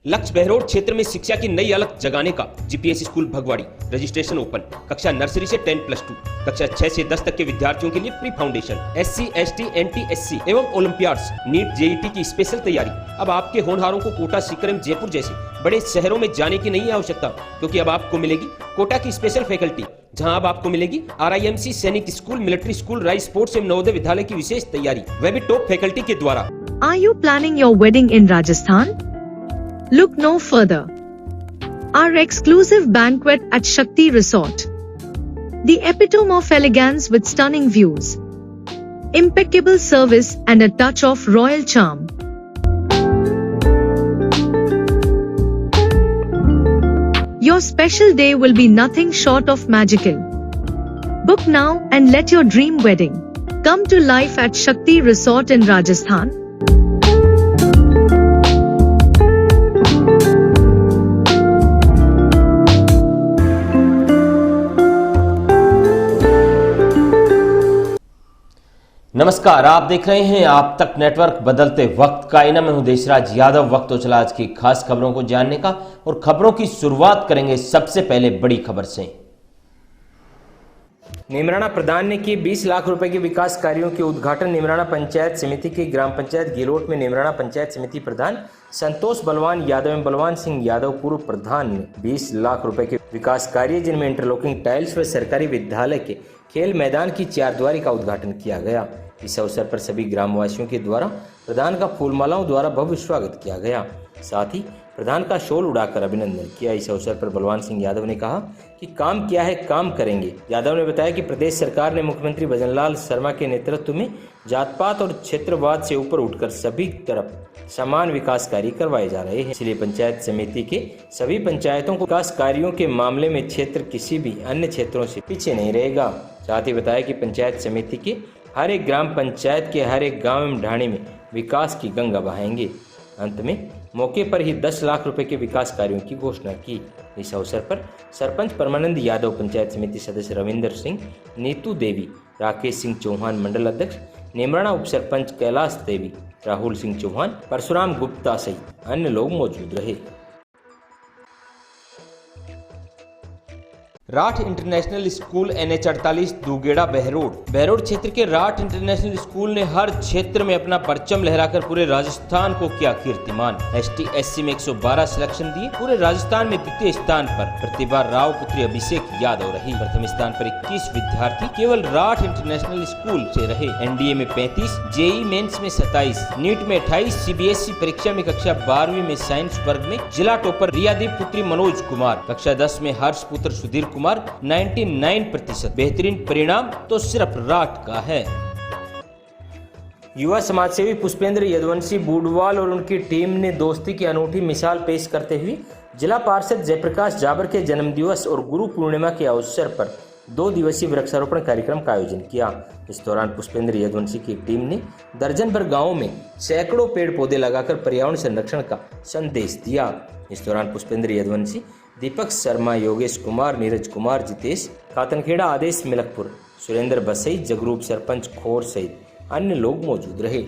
लक्ष्य बहरोड क्षेत्र में शिक्षा की नई अलग जगाने का GPS school Bhagwadi registration open. कक्षा नर्सरी से 10+2, कक्षा 6 से 10 तक के विद्यार्थियों के लिए pre foundation, SC, ST, NT, SC एवं ओलंपियाड्स, नीट, जेईटी की स्पेशल तैयारी। अब आपके होनहारों को कोटा, सीकर, जयपुर जैसे बड़े शहरों में जाने की नहीं आवश्यकता, क्योंकि अब आपको मिलेगी कोटा की स्पेशल फैकल्टी, जहां अब आपको मिलेगी RIMC सैनिक school, military school, rice sports एवं नवोदय विद्यालय की विशेष तैयारी, वह भी टॉप फैकल्टी के द्वारा। Are you planning your wedding in Rajasthan? Look no further. Our exclusive banquet at Shakti Resort. The epitome of elegance with stunning views, impeccable service and a touch of royal charm. Your special day will be nothing short of magical. Book now and let your dream wedding come to life at Shakti Resort in Rajasthan. नमस्कार, आप देख रहे हैं आप तक network. बदलते वक्त का आईना में हूं देशराज यादव। वक्त हो चला आज की खास खबरों को जानने का, और खबरों की शुरुआत करेंगे सबसे पहले बड़ी खबर से। निमराना प्रधान ने किए 20 लाख रुपए के विकास कार्यों के उद्घाटन। निमराना पंचायत समिति के ग्राम पंचायत गिलोट में निमराना पंचायत समिति प्रधान संतोष बलवान यादव एवं बलवान सिंह यादव पूर्व प्रधान ने 20 लाख रुपए के विकास कार्य, जिनमें इंटरलॉकिंग टाइल्स व सरकारी विद्यालय के खेल मैदान की चारद्वारी का उद्घाटन किया गया। इस अवसर पर सभी ग्रामवासियों के द्वारा प्रधान का फूलमालाओं द्वारा भव्य स्वागत किया गया। साथ ही प्रधान का शॉल उड़ाकर अभिनंदन किया। इस अवसर पर बलवान सिंह यादव ने कहा कि काम किया है, काम करेंगे। यादव ने बताया कि प्रदेश सरकार ने मुख्यमंत्री भजनलाल शर्मा के नेतृत्व में जात पात और क्षेत्रवाद से ऊपर उठकर सभी तरफ समान विकास कार्य करवाए जा रहे हैं। इसलिए पंचायत समिति के सभी पंचायतों को विकास कार्यों के मामले में क्षेत्र किसी भी अन्य क्षेत्रों से पीछे नहीं रहेगा। साथ ही बताया कि पंचायत समिति के हर एक ग्राम पंचायत के हर एक गांव एवं ढाणी में विकास की गंगा बहाएंगे। अंत में मौके पर ही 10 लाख रुपए के विकास कार्यों की घोषणा की। इस अवसर पर सरपंच परमानंद यादव, पंचायत समिति सदस्य रविंदर सिंह, नीतू देवी, राकेश सिंह चौहान मंडल अध्यक्ष, निमराना उप सरपंच कैलाश देवी, राहुल सिंह चौहान, परशुराम गुप्ता सहित अन्य लोग मौजूद रहे। राठ इंटरनेशनल स्कूल NH 48 दूगेड़ा बहरोड क्षेत्र के राठ इंटरनेशनल स्कूल ने हर क्षेत्र में अपना परचम लहराकर पूरे राजस्थान को किया कीर्तिमान। ST SC में 112 सिलेक्शन दिए। पूरे राजस्थान में द्वितीय स्थान पर प्रतिभा राव पुत्री अभिषेक यादव रही। प्रथम स्थान पर 21 विद्यार्थी केवल राठ इंटरनेशनल स्कूल से रहे। NDA में 35, JEE मेंस में 27, नीट में 28, CBSE परीक्षा में कक्षा 12वीं में साइंस वर्ग में जिला टॉपर रियादीप पुत्री मनोज कुमार, कक्षा 10 में हर्ष पुत्र सुधीर कुमार 99%। बेहतरीन परिणाम तो सिर्फ राठ का है। युवा समाजसेवी पुष्पेंद्र यदुवंशी बूडवाल और उनकी टीम ने दोस्ती की अनूठी मिसाल पेश करते हुए जिला पार्षद जयप्रकाश जाबर के जन्मदिवस और गुरु पूर्णिमा के अवसर पर 2 दिवसीय वृक्षारोपण कार्यक्रम का आयोजन किया। इस दौरान पुष्पेंद्र यदुवंशी की टीम ने दर्जन भर गाँवों में सैकड़ों पेड़ पौधे लगाकर पर्यावरण संरक्षण का संदेश दिया। इस दौरान पुष्पेंद्र यदुवंशी, दीपक शर्मा, योगेश कुमार, नीरज कुमार, जितेश कातनखेड़ा, आदेश मिलकपुर, सुरेंद्र बसई, जगरूप सरपंच खोर सहित अन्य लोग मौजूद रहे।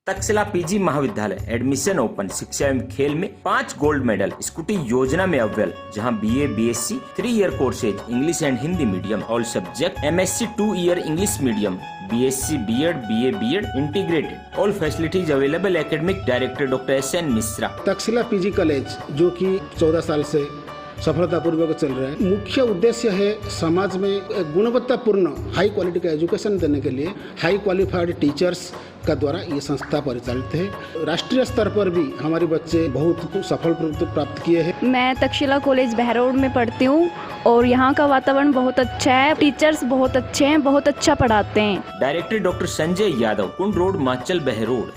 तक्षशिला PG महाविद्यालय एडमिशन ओपन। शिक्षा एवं खेल में 5 गोल्ड मेडल। स्कूटी योजना में अव्वल, जहां BA BSc 3 year courses, English and Hindi medium, all subject, MSc 2 year English medium, BSc BEd BA BEd integrated, all facilities available. Academic director doctor SN Mishra. Takshashila PG college जो कि 14 साल से सफलतापूर्वक चल रहा है। मुख्य उद्देश्य है समाज में गुणवत्तापूर्ण हाई क्वालिटी का एजुकेशन देने के लिए हाई क्वालिफाइड टीचर्स का द्वारा ये संस्था परिचालित है। राष्ट्रीय स्तर पर भी हमारे बच्चे बहुत सफल प्राप्त किए हैं। मैं तक्षशिला कॉलेज बहरोड में पढ़ती हूँ और यहाँ का वातावरण बहुत अच्छा है। टीचर्स बहुत अच्छे हैं, बहुत अच्छा पढ़ाते हैं। डायरेक्टर डॉक्टर संजय यादव, कुंड रोड, माचल, बहरोड।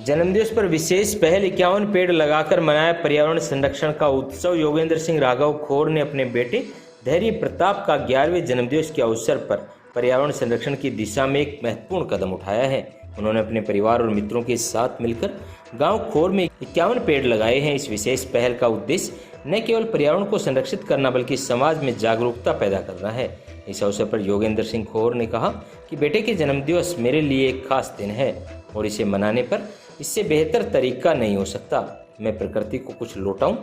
जन्मदिवस पर विशेष पहल, 51 पेड़ लगाकर मनाया पर्यावरण संरक्षण का उत्सव। योगेंद्र सिंह राघव खोर ने अपने बेटे धैर्य प्रताप का 11वें जन्मदिवस के अवसर पर पर्यावरण संरक्षण की दिशा में एक महत्वपूर्ण कदम उठाया है। उन्होंने अपने परिवार और मित्रों के साथ मिलकर गांव खोर में 51 पेड़ लगाए हैं। इस विशेष पहल का उद्देश्य न केवल पर्यावरण को संरक्षित करना बल्कि समाज में जागरूकता पैदा करना है। इस अवसर पर योगेंद्र सिंह खोर ने कहा कि बेटे के जन्मदिवस मेरे लिए एक खास दिन है और इसे मनाने पर इससे बेहतर तरीका नहीं हो सकता। मैं प्रकृति को कुछ लौटाऊं।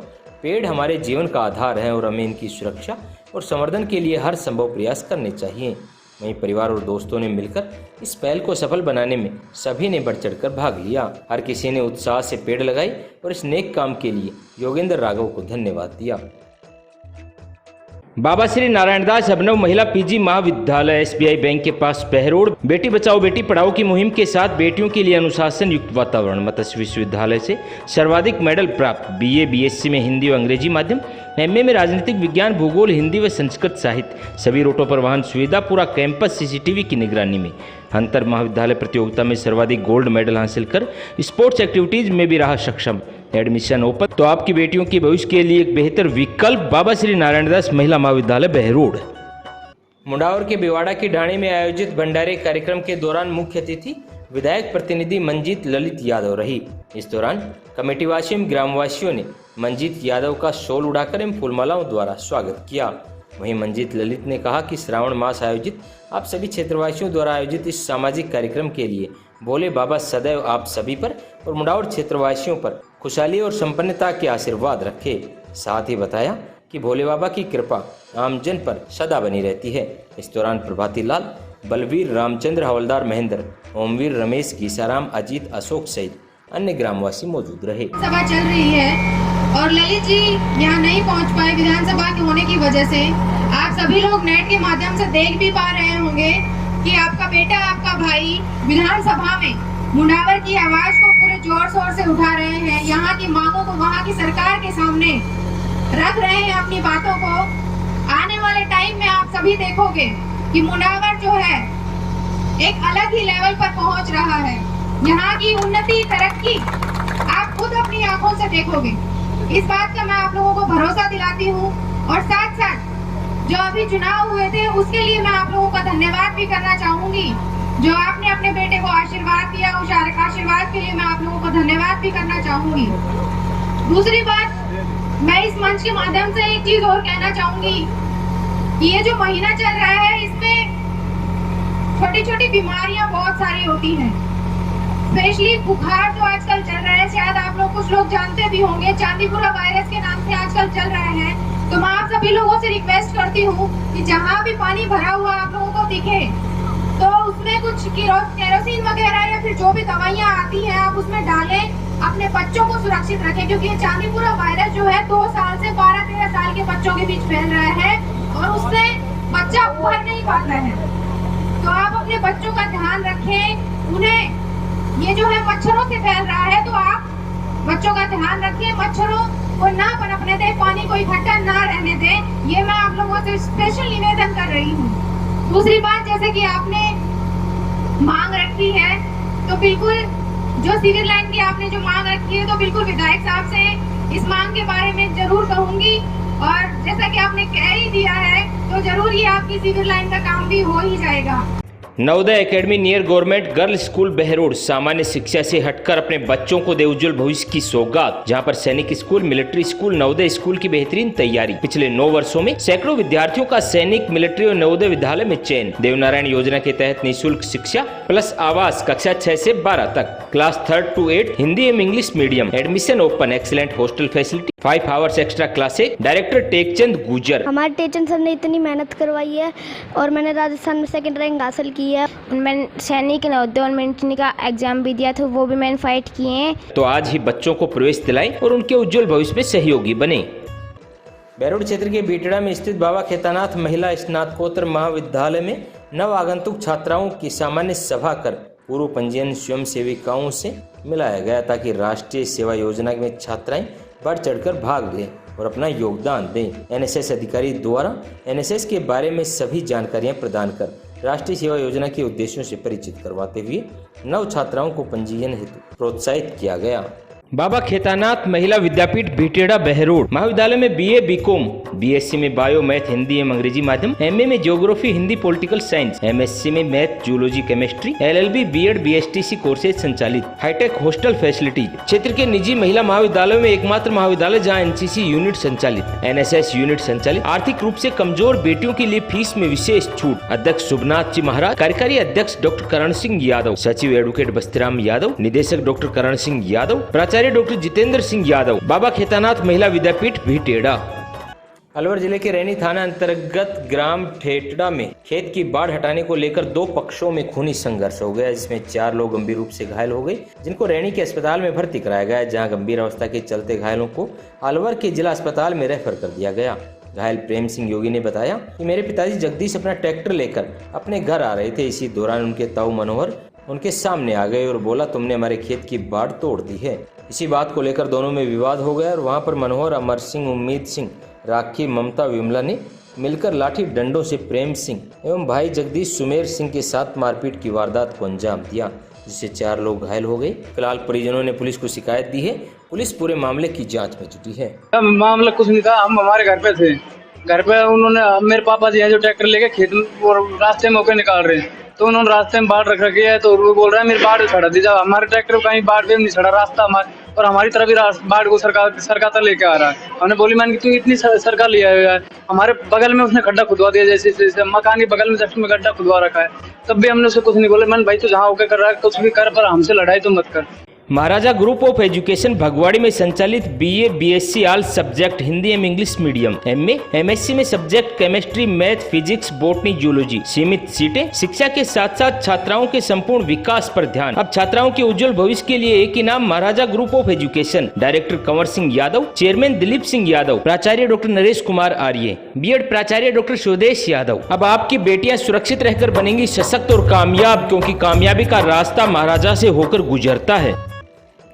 पेड़ हमारे जीवन का आधार है और हमें इनकी सुरक्षा और संवर्धन के लिए हर संभव प्रयास करने चाहिए। वहीं परिवार और दोस्तों ने मिलकर इस पहल को सफल बनाने में सभी ने बढ़ चढ़कर भाग लिया। हर किसी ने उत्साह से पेड़ लगाई और इस नेक काम के लिए योगेंद्र राघव को धन्यवाद दिया। बाबा श्री नारायणदास अभिनव महिला पीजी महाविद्यालय एसबीआई बैंक के पास बहरोड बेटी बचाओ बेटी पढ़ाओ की मुहिम के साथ बेटियों के लिए अनुशासन युक्त वातावरण। मत्स्य विश्वविद्यालय से सर्वाधिक मेडल प्राप्त। बीए बीएससी में हिंदी और अंग्रेजी माध्यम, एमए में राजनीतिक विज्ञान, भूगोल, हिंदी व संस्कृत साहित्य। सभी रूटों पर वाहन सुविधा, पूरा कैंपस सीसीटीवी की निगरानी में। अंतर महाविद्यालय प्रतियोगिता में सर्वाधिक गोल्ड मेडल हासिल कर स्पोर्ट्स एक्टिविटीज में भी रहा सक्षम। एडमिशन ओपन, तो आपकी बेटियों के भविष्य के लिए एक बेहतर विकल्प बाबा श्री नारायणदास महिला महाविद्यालय बहरोड। मुंडावर के बिवाड़ा की ढाणी में आयोजित भंडारे कार्यक्रम के दौरान मुख्य अतिथि विधायक प्रतिनिधि मंजीत ललित यादव रही। इस दौरान कमेटी वासियों एवं ग्रामवासियों ने मंजीत यादव का शॉल उड़ाकर एवं फूलमालाओं द्वारा स्वागत किया। वहीं मंजीत ललित ने कहा कि श्रावण मास आयोजित आप सभी क्षेत्रवासियों द्वारा आयोजित इस सामाजिक कार्यक्रम के लिए भोले बाबा सदैव आप सभी पर और मुंडावर क्षेत्रवासियों पर खुशहाली और संपन्नता के आशीर्वाद रखे। साथ ही बताया कि भोले बाबा की कृपा आमजन पर सदा बनी रहती है। इस दौरान प्रभाती लाल, बलवीर, रामचंद्र, हवलदार महेंद्र, ओमवीर, रमेश, गीसाराम, अजीत, अशोक सहित अन्य ग्रामवासी मौजूद रहे। सभा चल रही है और ललित जी यहाँ नहीं पहुँच पाए विधानसभा के होने की वजह से। आप सभी लोग नेट के माध्यम से देख भी पा रहे होंगे कि आपका बेटा, आपका भाई विधानसभा में मुंडावर की आवाज को पूरे जोर शोर से उठा रहे हैं। यहाँ की मांगों को वहाँ की सरकार के सामने रख रहे हैं अपनी बातों को। आने वाले टाइम में आप सभी देखोगे कि मुंडावर जो है एक अलग ही लेवल पर पहुँच रहा है। यहाँ की उन्नति, तरक्की आप खुद अपनी आंखों से देखोगे। इस बात का मैं आप लोगों को भरोसा दिलाती हूँ। और साथ साथ जो अभी चुनाव हुए थे उसके लिए मैं आप लोगों का धन्यवाद भी करना चाहूंगी। जो आपने अपने बेटे को आशीर्वाद दिया, उस आशीर्वाद के लिए मैं आप लोगों को धन्यवाद भी करना चाहूंगी। दूसरी बात, मैं इस मंच के माध्यम से एक चीज और कहना चाहूंगी कि ये जो महीना चल रहा है इसमें छोटी छोटी बीमारियां बहुत सारी होती हैं। स्पेशली बुखार जो आजकल चल रहा है, शायद आप लोग कुछ लोग जानते भी होंगे, चांदीपुरा वायरस के नाम से आजकल चल रहा है। तो मैं आप सभी लोगों से रिक्वेस्ट करती हूँ कि जहाँ भी पानी भरा हुआ आप लोगों को दिखे तो उसमें कुछ केरोसिन वगैरह या फिर जो भी दवाइयाँ आती हैं आप उसमें डालें, अपने बच्चों को सुरक्षित रखें। क्योंकि ये चांदीपुरा वायरस जो है 2 साल से 12-13 साल के बच्चों के बीच फैल रहा है और उससे बच्चा उभर नहीं पाता है। तो आप अपने बच्चों का ध्यान रखें। उन्हें ये जो है मच्छरों से फैल रहा है तो आप बच्चों का ध्यान रखें, मच्छरों को ना पनपने दें, पानी को इकट्ठा ना रहने दें। ये मैं आप लोगों से स्पेशल निवेदन कर रही हूँ। दूसरी बात, जैसे कि आपने मांग रखी है तो बिल्कुल जो सिविल लाइन की आपने जो मांग रखी है तो बिल्कुल विधायक साहब से इस मांग के बारे में जरूर कहूंगी। और जैसा कि आपने कह ही दिया है तो जरूर ये आपकी सिविल लाइन का काम भी हो ही जाएगा। Navodaya academy near government girls school Behror सामान्य शिक्षा से हटकर अपने बच्चों को दे उज्जवल भविष्य की सौगात। जहां पर सैनिक school, military school, Navodaya school की बेहतरीन तैयारी। पिछले 9 वर्षों में सैकड़ों विद्यार्थियों का सैनिक, मिलिट्री और नवोदय विद्यालय में चयन। देवनारायण योजना के तहत निःशुल्क शिक्षा प्लस आवास कक्षा 6 से 12 तक, क्लास 3 to 8 हिंदी एवं English medium. Admission open, excellent hostel facility, 5 hours extra classes. Director Tekchand गुजर। हमारे टेकचंद सर ने इतनी मेहनत करवाई है और मैंने राजस्थान में 2nd रैंक हासिल की है। मैंने सैनिक, नवोदय और मिलिट्री का एग्जाम भी दिया था, वो भी मैंने फाइट किए हैं। तो आज ही बच्चों को प्रवेश दिलाएं और उनके उज्जवल भविष्य में सहयोगी बने। बहरोड क्षेत्र के बीटड़ा में स्थित बाबा खेतानाथ महिला स्नातकोत्तर महाविद्यालय में नव आगंतुक छात्राओं की सामान्य सभा कर पूर्व पंजीयन स्वयं सेविकाओं से मिलाया गया ताकि राष्ट्रीय सेवा योजना में छात्राएं बढ़ चढ़कर भाग लें और अपना योगदान दें। एनएसएस अधिकारी द्वारा एनएसएस के बारे में सभी जानकारियां प्रदान कर राष्ट्रीय सेवा योजना के उद्देश्यों से परिचित करवाते हुए नव छात्राओं को पंजीयन हेतु प्रोत्साहित किया गया। बाबा खेतानाथ महिला विद्यापीठ भिटेड़ा बहरोड महाविद्यालय में बीए बीकॉम बीएससी में बायो मैथ हिंदी एवं अंग्रेजी माध्यम, एमए में geography Hindi political science, MSc में math zoology chemistry, LLB BEd BSTC courses संचालित, हाईटेक हॉस्टल फैसिलिटीज। क्षेत्र के निजी महिला महाविद्यालयों में एकमात्र महाविद्यालय जहां एनसीसी यूनिट संचालित, एनएसएस यूनिट संचालित, आर्थिक रूप से कमजोर बेटियों के लिए फीस में विशेष छूट। अध्यक्ष शुभनाथ जी महाराज, कार्यकारी अध्यक्ष डॉक्टर करण सिंह यादव, सचिव एडवोकेट बस्तीराम यादव, निदेशक डॉक्टर करण सिंह यादव, प्राचार्य डॉक्टर जितेंद्र सिंह यादव, बाबा खेतानाथ महिला विद्यापीठ भिटेड़ा। अलवर जिले के रैनी थाना अंतर्गत ग्राम ठेटड़ा में खेत की बाढ़ हटाने को लेकर दो पक्षों में खूनी संघर्ष हो गया, जिसमें 4 लोग गंभीर रूप से घायल हो गए, जिनको रैनी के अस्पताल में भर्ती कराया गया, जहां गंभीर अवस्था के चलते घायलों को अलवर के जिला अस्पताल में रेफर कर दिया गया। घायल प्रेम सिंह योगी ने बताया कि मेरे पिताजी जगदीश अपना ट्रैक्टर लेकर अपने घर आ रहे थे। इसी दौरान उनके ताऊ मनोहर उनके सामने आ गए और बोला, तुमने हमारे खेत की बाढ़ तोड़ दी है। इसी बात को लेकर दोनों में विवाद हो गया और वहां पर मनोहर, अमर सिंह, उम्मीद सिंह, राखी, ममता, विमला ने मिलकर लाठी डंडों से प्रेम सिंह एवं भाई जगदीश सुमेर सिंह के साथ मारपीट की वारदात को अंजाम दिया, जिससे 4 लोग घायल हो गए। फिलहाल परिजनों ने पुलिस को शिकायत दी है। पुलिस पूरे मामले की जांच में जुटी है। मामला कुछ नहीं था, हम हमारे घर पे थे। घर पे उन्होंने, मेरे पापा जी है जो ट्रैक्टर लेके खेत और रास्ते में होकर निकाल रहे हैं, तो उन्होंने रास्ते में बाढ़ रख रखी है, तो वो बोल रहा है मेरी बाढ़ छड़ा दीजिए। हमारे ट्रैक्टर को कहीं बाढ़ नहीं छड़ा, रास्ता हमारे और हमारी तरफ ही बाढ़ को सरकार तक लेके आ रहा है। हमने बोली, मैंने तू इतनी सरकार लिया है, हमारे बगल में उसने खड्डा खुदवा दिया, जैसे मकान के बगल में जस्ट में गड्ढा खुदवा रखा है, तब भी हमने उसे कुछ नहीं बोला। मैंने भाई तू जहाँ होकर कर रहा है कुछ भी कर, पर हमसे लड़ाई तो मत कर। महाराजा ग्रुप ऑफ एजुकेशन भगवाड़ी में संचालित BA BSc all subject Hindi एवं इंग्लिश मीडियम, एमए एमएससी में subject chemistry, math, physics, botany, zoology, सीमित सीटें। शिक्षा के साथ साथ छात्राओं के संपूर्ण विकास पर ध्यान। अब छात्राओं के उज्जवल भविष्य के लिए एक ही नाम, Maharaja group of education. Director Kanwar Singh Yadav, chairman Dilip Singh Yadav, प्राचार्य डॉक्टर नरेश कुमार आर्य, बीएड प्राचार्य डॉक्टर स्वदेश यादव। अब आपकी बेटियां सुरक्षित रहकर बनेंगी सशक्त और कामयाब, क्योंकि कामयाबी का रास्ता महाराजा से होकर गुजरता है।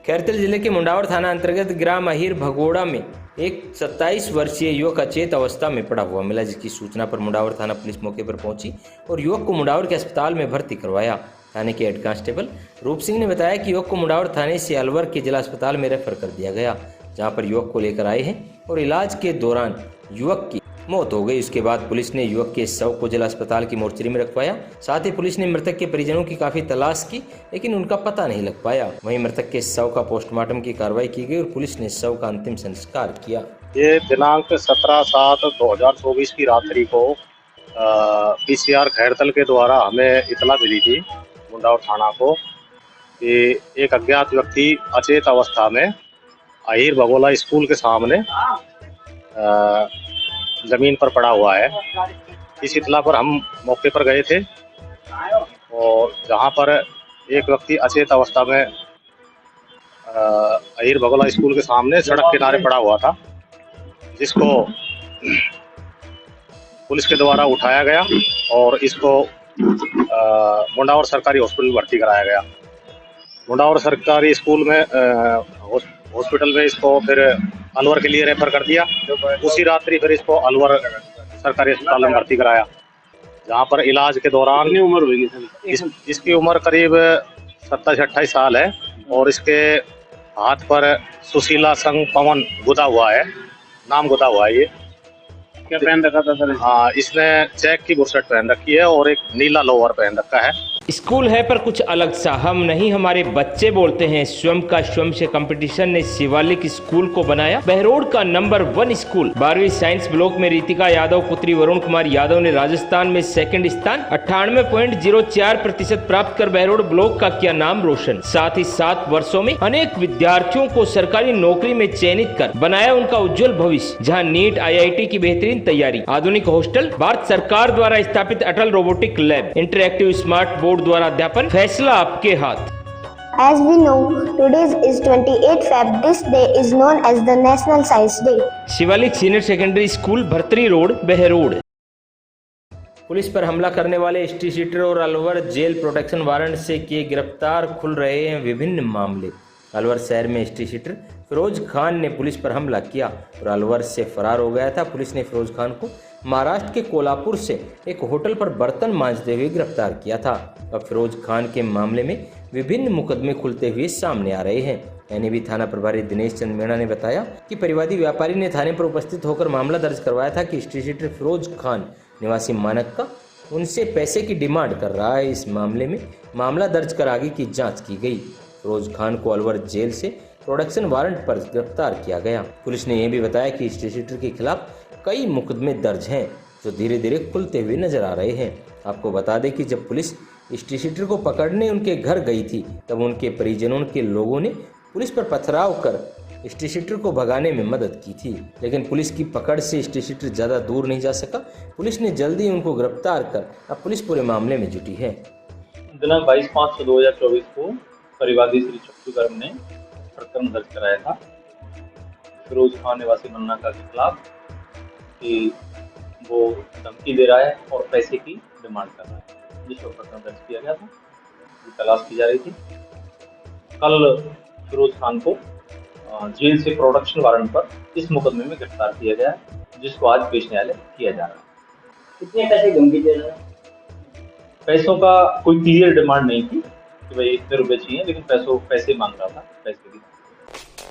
खैरतल जिले के मुंडावर थाना अंतर्गत ग्राम अहिर भगोड़ा में एक 27 वर्षीय युवक अचेत अवस्था में पड़ा हुआ मिला, जिसकी सूचना पर मुंडावर थाना पुलिस मौके पर पहुंची और युवक को मुंडावर के अस्पताल में भर्ती करवाया। थाने के हेड कांस्टेबल रूप सिंह ने बताया कि युवक को मुंडावर थाने से अलवर के जिला अस्पताल में रेफर कर दिया गया, जहाँ पर युवक को लेकर आए हैं और इलाज के दौरान युवक की मौत हो गई। उसके बाद पुलिस ने युवक के शव को जिला अस्पताल की मोर्चरी में रखवाया। साथ ही पुलिस ने मृतक के परिजनों की काफी तलाश की, लेकिन उनका पता नहीं लग पाया। वहीं मृतक के शव का पोस्टमार्टम की कार्रवाई की गई और पुलिस ने शव का अंतिम संस्कार किया। ये दिनांक 17/7/2024 की रात्रि को पीसीआर खैरतल के द्वारा हमें इतला मिली थी मुंडावर थाना को कि एक अज्ञात व्यक्ति अचेत अवस्था में अहिर भगोला स्कूल के सामने जमीन पर पड़ा हुआ है। इस इतला पर हम मौके पर गए थे और जहां पर एक व्यक्ति अचेत अवस्था में अहिर भगोला स्कूल के सामने सड़क किनारे पड़ा हुआ था, जिसको पुलिस के द्वारा उठाया गया और इसको मुंडावर सरकारी हॉस्पिटल में भर्ती कराया गया। मुंडावर सरकारी स्कूल में हॉस्पिटल में इसको फिर अलवर के लिए रेफर कर दिया। उसी रात्रि फिर इसको अलवर सरकारी अस्पताल में भर्ती कराया, जहाँ पर इलाज के दौरान उम्र हुई इसकी उम्र करीब 27-28 साल है और इसके हाथ पर सुशीला संग पवन गुदा हुआ है, नाम गुदा हुआ है। ये क्या पहन रखा था सर? हाँ, इसने चेक की बुशर्ट पहन रखी है और एक नीला लोअर पहन रखा है। स्कूल है पर कुछ अलग सा, हम नहीं हमारे बच्चे बोलते हैं। स्वयं का स्वयं से कंपटीशन ने शिवालिक स्कूल को बनाया बहरोड का नंबर 1 स्कूल। 12वीं साइंस ब्लॉक में रितिका यादव पुत्री वरुण कुमार यादव ने राजस्थान में सेकंड स्थान 98.04% प्राप्त कर बहरोड ब्लॉक का किया नाम रोशन। साथ ही 7 वर्षों में अनेक विद्यार्थियों को सरकारी नौकरी में चयनित कर बनाया उनका उज्जवल भविष्य। जहाँ नीट IIT की बेहतरीन तैयारी, आधुनिक हॉस्टल, भारत सरकार द्वारा स्थापित Atal robotic lab, interactive smart board द्वारा अध्यापन, फैसला आपके हाथ। As we know, today is 28 Feb. This day is known as the National Science Day. Shivalik senior secondary school, Bhartari road, Behror. Police पर हमला करने वाले एसटी सीटर और अलवर जेल प्रोटेक्शन वारंट से किए गिरफ्तार, खुल रहे हैं विभिन्न मामले। अलवर शहर में एसटी सीटर फिरोज खान ने पुलिस पर हमला किया और अलवर से फरार हो गया था। पुलिस ने फिरोज खान को महाराष्ट्र के कोल्हापुर से एक होटल पर बर्तन मांजते हुए गिरफ्तार किया था। अब फिरोज खान के मामले में विभिन्न मुकदमे खुलते हुए सामने आ रहे हैं। एनएबी थाना प्रभारी दिनेश चंद मीणा ने बताया कि परिवादी व्यापारी ने थाने पर उपस्थित होकर मामला दर्ज करवाया था कि स्ट्रीट शीटर फिरोज खान निवासी मानक का उनसे पैसे की डिमांड कर रहा है। इस मामले में मामला दर्ज कर आगे की जांच की गई। फिरोज खान को अलवर जेल से प्रोडक्शन वारंट पर गिरफ्तार किया गया। पुलिस ने यह भी बताया कि स्ट्रीट शीटर के खिलाफ कई मुकदमे दर्ज हैं जो धीरे धीरे खुलते हुए नजर आ रहे हैं। आपको बता दें कि जब पुलिस स्ट्रीट शीटर को पकड़ने उनके घर गई थी तब उनके परिजनों के लोगों ने पुलिस पर पथराव कर स्ट्रीट शीटर को भगाने में मदद की थी, लेकिन पुलिस की पकड़ से स्ट्रीट शीटर ज्यादा दूर नहीं जा सका। पुलिस ने जल्दी उनको गिरफ्तार कर अब पुलिस पूरे मामले में जुटी है। दिनांक 22/5/2024 को परिवादी श्री चक्कू गर्ग ने प्रकरण दर्ज कराया था फिरोज खान निवासी मन्ना का के खिलाफ कि वो धमकी दे रहा है और पैसे की डिमांड कर रहा है, जिस पर प्रकरण दर्ज किया गया था। तलाश की जा रही थी। कल फिरोज खान को जेल से प्रोडक्शन वारंट पर इस मुकदमे में गिरफ्तार किया गया है, जिसको आज पेश न्यायालय किया जा रहा है। कितने पैसे धमकी दे रहा है? पैसों का कोई क्लियर डिमांड नहीं थी कि भाई इतने रुपए चाहिए, लेकिन पैसे मांग रहा था, पैसे की।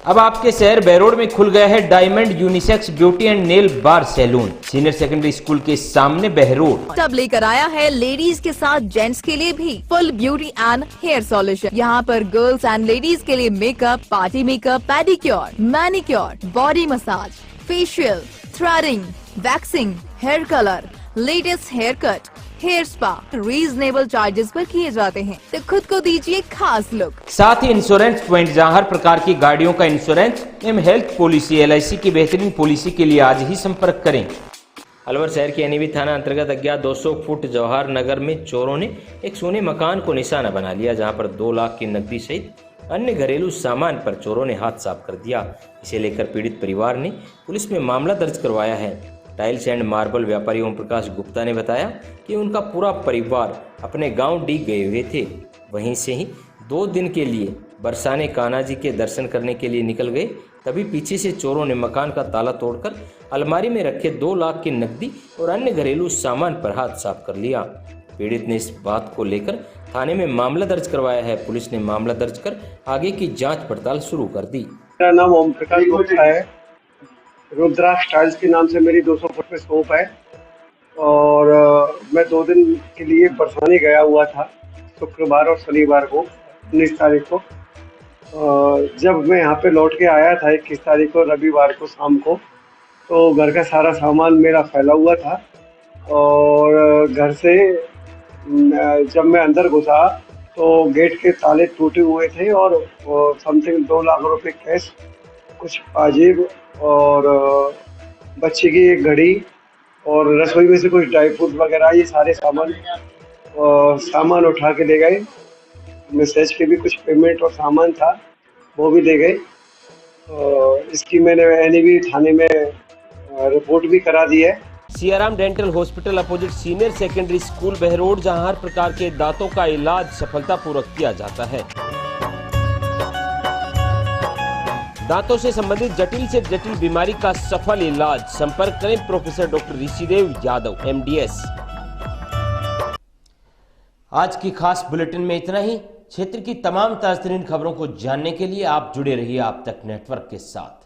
अब आपके शहर बहरोड में खुल गया है diamond unisex beauty and nail bar salon, senior secondary school के सामने बहरोड। तब लेकर आया है लेडीज के साथ जेंट्स के लिए भी full beauty and hair solution. यहाँ पर गर्ल्स एंड लेडीज के लिए makeup, party makeup, pedicure, manicure, body massage, facial, threading, waxing, hair colour, latest hair cut, hair spa reasonable charges पर किए जाते हैं, तो खुद को दीजिए खास लुक। साथ ही इंश्योरेंस पॉइंट जहां हर प्रकार की गाड़ियों का इंश्योरेंस एवं हेल्थ पॉलिसी LIC की बेहतरीन पॉलिसी के लिए आज ही संपर्क करें। अलवर शहर के एनएबी थाना अंतर्गत अज्ञात 200 फुट जवाहर नगर में चोरों ने एक सोने मकान को निशाना बना लिया, जहां पर 2 लाख की नकदी सहित अन्य घरेलू सामान पर चोरों ने हाथ साफ कर दिया। इसे लेकर पीड़ित परिवार ने पुलिस में मामला दर्ज करवाया है। टाइल्स एंड मार्बल व्यापारी ओम प्रकाश गुप्ता ने बताया कि उनका पूरा परिवार अपने गांव डी गए हुए थे, वहीं से ही 2 दिन के लिए बरसाने कान्हा जी के दर्शन करने के लिए निकल गए। तभी पीछे से चोरों ने मकान का ताला तोड़कर अलमारी में रखे 2 लाख की नकदी और अन्य घरेलू सामान पर हाथ साफ कर लिया। पीड़ित ने इस बात को लेकर थाने में मामला दर्ज करवाया है। पुलिस ने मामला दर्ज कर आगे की जाँच पड़ताल शुरू कर दी। मेरा नाम ओम प्रकाश गुप्ता है। रुद्राक्ष टाइल्स के नाम से मेरी 200 फुट पे शॉप है और मैं 2 दिन के लिए बरसाने गया हुआ था, शुक्रवार और शनिवार को 19 तारीख को। जब मैं यहाँ पे लौट के आया था 21 तारीख को रविवार को शाम को, तो घर का सारा सामान मेरा फैला हुआ था और घर से जब मैं अंदर घुसा तो गेट के ताले टूटे हुए थे और समथिंग 2 लाख रुपए कैश, कुछ पाजेब और बच्चे की एक घड़ी और रसोई में से कुछ ड्राई फ्रूट वगैरह, ये सारे सामान उठा के ले गए। मैसेज के भी कुछ पेमेंट और सामान था, वो भी ले गए। इसकी मैंने एनएबी थाने में रिपोर्ट भी करा दी है। Siyaram dental hospital opposite senior secondary school Behror, जहां हर प्रकार के दांतों का इलाज सफलतापूर्वक किया जाता है। दांतों से संबंधित जटिल से जटिल बीमारी का सफल इलाज। संपर्क करें professor doctor Rishidev Yadav MDS। आज की खास बुलेटिन में इतना ही। क्षेत्र की तमाम ताज़ा खबरों को जानने के लिए आप जुड़े रहिए आप तक नेटवर्क के साथ।